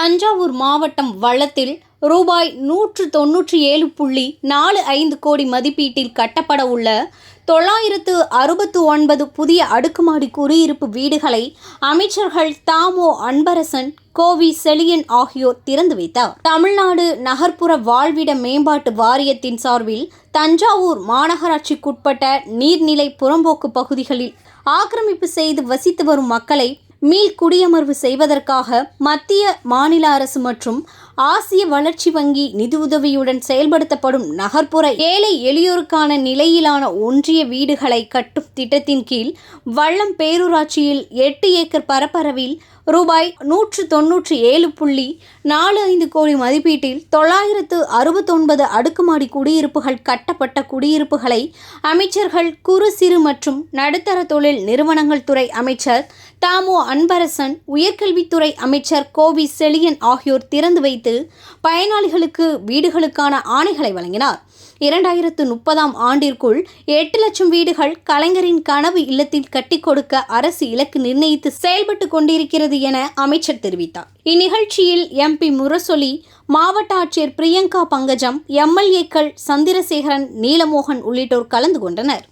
தஞ்சாவூர் மாவட்டம் வளத்தில் ரூபாய் 197.45 கோடி மதிப்பீட்டில் கட்டப்பட உள்ள 969 புதிய அடுக்குமாடி குடியிருப்பு வீடுகளை அமைச்சர்கள் தாமோ அன்பரசன், கோவி செழியன் ஆகியோர் திறந்து வைத்தார். தமிழ்நாடு நகர்ப்புற வாழ்விட மேம்பாட்டு வாரியத்தின் சார்பில் தஞ்சாவூர் மாநகராட்சிக்குட்பட்ட நீர்நிலை புறம்போக்கு பகுதிகளில் ஆக்கிரமிப்பு செய்து வசித்து வரும் மக்களை மீள் குடியமர்வு செய்வதற்காக மத்திய, மாநில அரசு மற்றும் ஆசிய வளர்ச்சி வங்கி நிதியுதவியுடன் செயல்படுத்தப்படும் நகர்ப்புற ஏழை எளியோருக்கான நிலையிலான ஒன்றிய வீடுகளை கட்டும் திட்டத்தின் கீழ் வல்லம் பேரூராட்சியில் 8 ஏக்கர் பரப்பளவில் ரூபாய் 197.45 கோடி மதிப்பீட்டில் 969 அடுக்குமாடி குடியிருப்புகள் கட்டப்பட்ட குடியிருப்புகளை அமைச்சர்கள் குறு, சிறு மற்றும் நடுத்தர தொழில் நிறுவனங்கள் துறை அமைச்சர் தாமோ அன்பரசன், உயர்கல்வித்துறை அமைச்சர் கோவி செழியன் ஆகியோர் திறந்து வைத்து பயனாளிகளுக்கு வீடுகளுக்கான ஆணைகளை வழங்கினார். 2030ஆம் ஆண்டிற்குள் 8 லட்சம் வீடுகள் கலைஞரின் கனவு இல்லத்தில் கட்டிக் கொடுக்க அரசு இலக்கு நிர்ணயித்து செயல்பட்டு கொண்டிருக்கிறது என அமைச்சர் தெரிவித்தார். இந்நிகழ்ச்சியில் MP முரசொலி, மாவட்ட ஆட்சியர் பிரியங்கா பங்கஜம், MLAக்கள் சந்திரசேகரன், நீலமோகன் உள்ளிட்டோர் கலந்து கொண்டனர்.